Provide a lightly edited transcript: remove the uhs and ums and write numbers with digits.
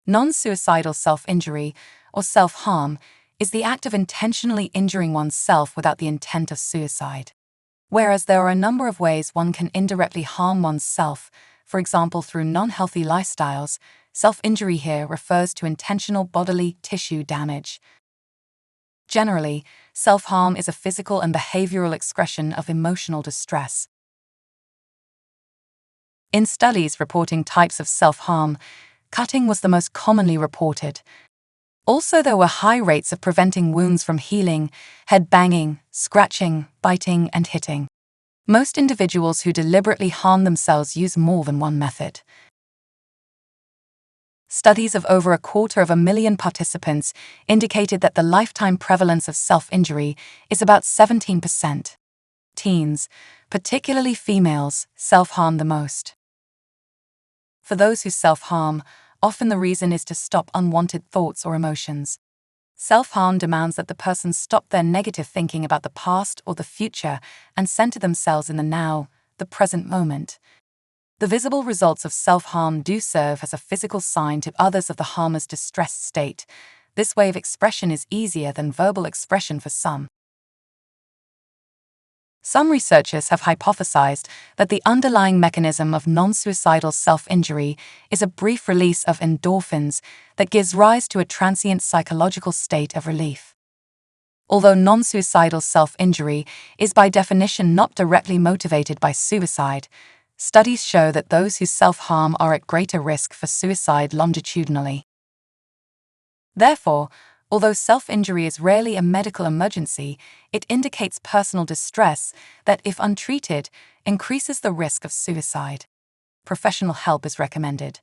Non-suicidal self-injury, or self-harm, is the act of intentionally injuring oneself without the intent of suicide. Whereas there are a number of ways one can indirectly harm oneself, for example through non-healthy lifestyles, self-injury here refers to intentional bodily tissue damage. Generally, self-harm is a physical and behavioral expression of emotional distress. In studies reporting types of self-harm, cutting was the most commonly reported. Also, there were high rates of preventing wounds from healing, head banging, scratching, biting, and hitting. Most individuals who deliberately harm themselves use more than one method. Studies of over 250,000 participants indicated that the lifetime prevalence of self-injury is about 17%. Teens, particularly females, self-harm the most. For those who self-harm, often the reason is to stop unwanted thoughts or emotions. Self-harm demands that the person stop their negative thinking about the past or the future and center themselves in the now, the present moment. The visible results of self-harm do serve as a physical sign to others of the harmer's distressed state. This way of expression is easier than verbal expression for some. Some researchers have hypothesized that the underlying mechanism of non-suicidal self-injury is a brief release of endorphins that gives rise to a transient psychological state of relief. Although non-suicidal self-injury is by definition not directly motivated by suicide, studies show that those who self-harm are at greater risk for suicide longitudinally. Therefore, although self-injury is rarely a medical emergency, it indicates personal distress that, if untreated, increases the risk of suicide. Professional help is recommended.